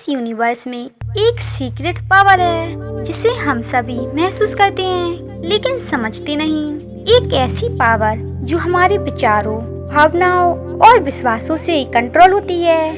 इस यूनिवर्स में एक सीक्रेट पावर है जिसे हम सभी महसूस करते हैं लेकिन समझते नहीं। एक ऐसी पावर जो हमारे विचारों, भावनाओं और विश्वासों से कंट्रोल होती है।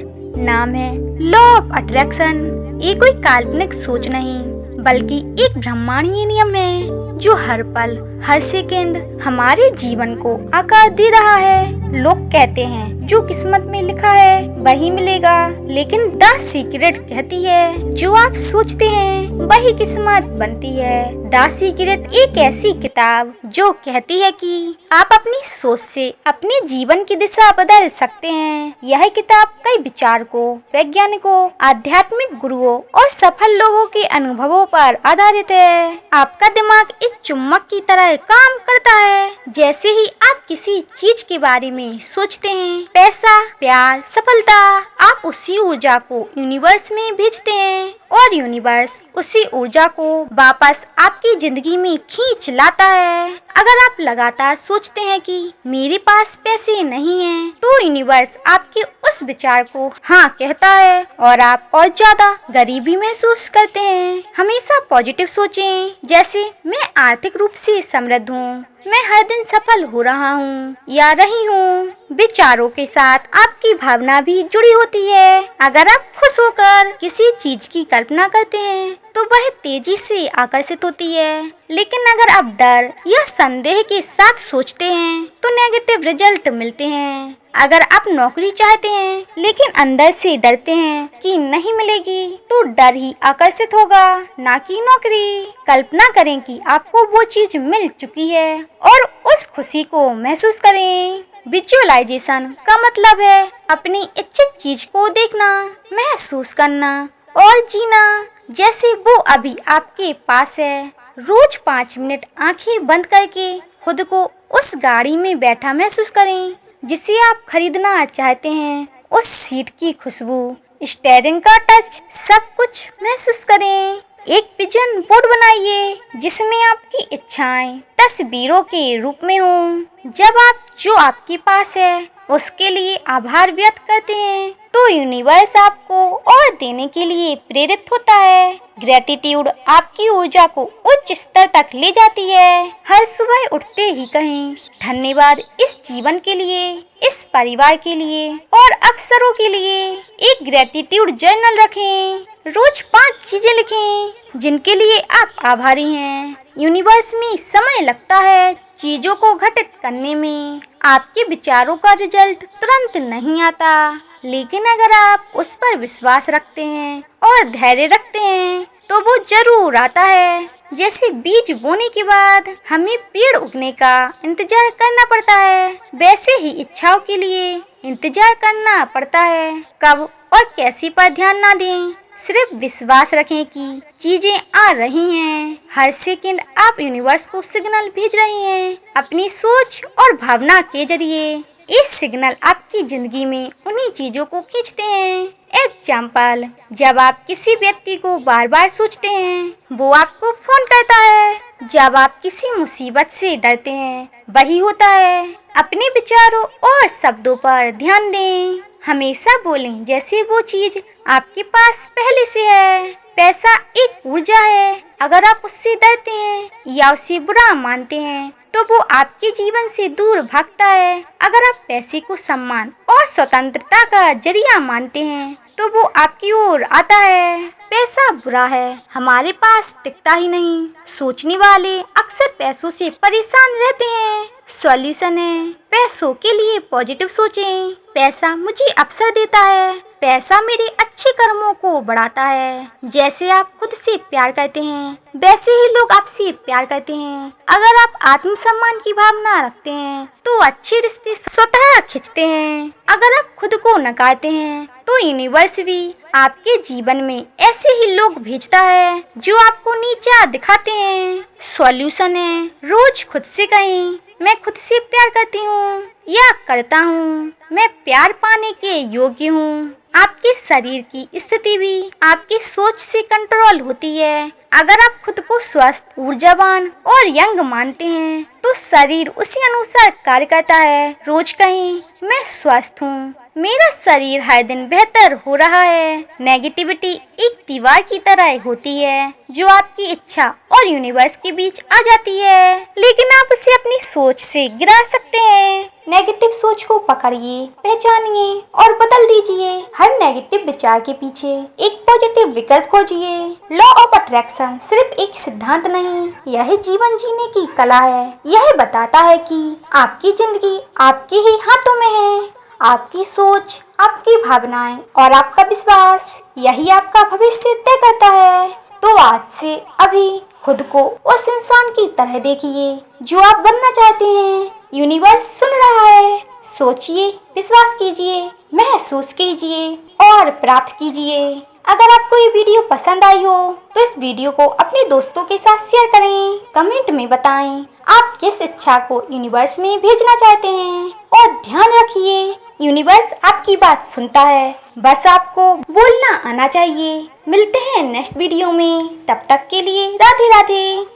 नाम है लॉ ऑफ अट्रैक्शन। ये कोई काल्पनिक सोच नहीं बल्कि एक ब्रह्मांडीय नियम है जो हर पल, हर सेकंड हमारे जीवन को आकार दे रहा है। लोग कहते हैं जो किस्मत में लिखा है वही मिलेगा, लेकिन द सीक्रेट कहती है जो आप सोचते हैं वही किस्मत बनती है। द सीक्रेट एक ऐसी किताब जो कहती है कि आप अपनी सोच से अपने जीवन की दिशा बदल सकते हैं। यह किताब कई विचारकों, वैज्ञानिकों, आध्यात्मिक गुरुओं और सफल लोगों के अनुभवों पर आधारित है। आपका दिमाग एक चुम्बक की तरह काम करता है। जैसे ही आप किसी चीज के बारे में सोचते हैं, पैसा, प्यार, सफलता, आप उसी ऊर्जा को यूनिवर्स में भेजते हैं और यूनिवर्स उसी ऊर्जा को वापस आपकी जिंदगी में खींच लाता है। अगर आप लगातार सोचते हैं कि मेरे पास पैसे नहीं हैं, तो यूनिवर्स आपके उस विचार को हाँ कहता है और आप और ज्यादा गरीबी महसूस करते हैं। हमेशा पॉजिटिव सोचें, जैसे मैं आर्थिक रूप से समृद्ध हूँ, मैं हर दिन सफल हो रहा हूँ या रही हूँ। विचारों के साथ आपकी भावना भी जुड़ी होती है। अगर आप खुश होकर किसी चीज की कल्पना करते हैं तो वह तेजी से आकर्षित होती है, लेकिन अगर आप डर या संदेह के साथ सोचते हैं तो नेगेटिव रिजल्ट मिलते हैं। अगर आप नौकरी चाहते हैं लेकिन अंदर से डरते हैं कि नहीं मिलेगी, तो डर ही आकर्षित होगा, ना कि नौकरी। कल्पना करें कि आपको वो चीज मिल चुकी है और उस खुशी को महसूस करें। विजुअलाइजेशन का मतलब है अपनी इच्छित चीज को देखना, महसूस करना और जीना जैसे वो अभी आपके पास है। रोज 5 मिनट आंखें बंद करके खुद को उस गाड़ी में बैठा महसूस करें जिसे आप खरीदना चाहते हैं। उस सीट की खुशबू, स्टीयरिंग का टच, सब कुछ महसूस करें। एक विजन बोर्ड बनाइए जिसमें आपकी इच्छाएं तस्वीरों के रूप में हों। जब आप जो आपके पास है उसके लिए आभार व्यक्त करते हैं तो यूनिवर्स आपको और देने के लिए प्रेरित होता है। ग्रेटिट्यूड आपकी ऊर्जा को उच्च स्तर तक ले जाती है। हर सुबह उठते ही कहें धन्यवाद इस जीवन के लिए, इस परिवार के लिए और अवसरों के लिए। एक ग्रेटिट्यूड जर्नल रखें। रोज 5 चीजें लिखें जिनके लिए आप आभारी हैं। यूनिवर्स में समय लगता है चीजों को घटित करने में। आपके विचारों का रिजल्ट तुरंत नहीं आता, लेकिन अगर आप उस पर विश्वास रखते हैं और धैर्य रखते हैं तो वो जरूर आता है। जैसे बीज बोने के बाद हमें पेड़ उगने का इंतजार करना पड़ता है, वैसे ही इच्छाओं के लिए इंतजार करना पड़ता है। कब और कैसे पर ध्यान ना दें, सिर्फ विश्वास रखें कि चीजें आ रही हैं। हर सेकंड आप यूनिवर्स को सिग्नल भेज रहे हैं अपनी सोच और भावना के जरिए। ये सिग्नल आपकी जिंदगी में उन्हीं चीजों को खींचते हैं। एग्जाम्पल, जब आप किसी व्यक्ति को बार बार सोचते हैं वो आपको फोन करता है। जब आप किसी मुसीबत से डरते हैं वही होता है। अपने विचारों और शब्दों पर ध्यान दें। हमेशा बोलें जैसे वो चीज आपके पास पहले से है। पैसा एक ऊर्जा है। अगर आप उससे डरते हैं या उसे बुरा मानते हैं तो वो आपके जीवन से दूर भागता है। अगर आप पैसे को सम्मान और स्वतंत्रता का जरिया मानते हैं तो वो आपकी ओर आता है। पैसा बुरा है, हमारे पास टिकता ही नहीं। सोचने वाले अक्सर पैसों से परेशान रहते हैं। सॉल्यूशन है पैसों के लिए पॉजिटिव सोचें। पैसा मुझे अवसर देता है, पैसा मेरे अच्छे कर्मों को बढ़ाता है। जैसे आप खुद से प्यार करते हैं वैसे ही लोग आपसे प्यार करते हैं। अगर आप आत्मसम्मान की भावना रखते हैं तो अच्छे रिश्ते स्वतः खिंचते हैं। अगर आप खुद को नकारते हैं तो यूनिवर्स भी आपके जीवन में ऐसे ही लोग भेजता है जो आपको नीचा दिखाते हैं। सॉल्यूशन है रोज खुद से कहें मैं खुद से प्यार करती हूँ या करता हूँ, मैं प्यार पाने के योग्य हूँ। आपके शरीर की स्थिति भी आपकी सोच से कंट्रोल होती है। अगर आप खुद को स्वस्थ, ऊर्जावान और यंग मानते हैं तो शरीर उसी अनुसार कार्य करता है। रोज कहें, मैं स्वस्थ हूँ, मेरा शरीर हर दिन बेहतर हो रहा है। नेगेटिविटी एक दीवार की तरह होती है जो आपकी इच्छा और यूनिवर्स के बीच आ जाती है, लेकिन आप उसे अपनी सोच से गिरा सकते हैं। नेगेटिव सोच को पकड़िए, पहचानिए और बदल दीजिए। हर नेगेटिव विचार के पीछे एक पॉजिटिव विकल्प खोजिए। लॉ ऑफ अट्रैक्शन सिर्फ एक सिद्धांत नहीं, यह जीवन जीने की कला है। यह बताता है कि आपकी जिंदगी आपके ही हाथों में है। आपकी सोच, आपकी भावनाएं और आपका विश्वास, यही आपका भविष्य तय करता है। तो आज से अभी खुद को उस इंसान की तरह देखिए जो आप बनना चाहते हैं। यूनिवर्स सुन रहा है। सोचिए, विश्वास कीजिए, महसूस कीजिए और प्राप्त कीजिए। अगर आपको ये वीडियो पसंद आई हो तो इस वीडियो को अपने दोस्तों के साथ शेयर करें। कमेंट में बताएं आप किस इच्छा को यूनिवर्स में भेजना चाहते हैं। और ध्यान रखिए, यूनिवर्स आपकी बात सुनता है, बस आपको बोलना आना चाहिए। मिलते हैं नेक्स्ट वीडियो में, तब तक के लिए राधे राधे।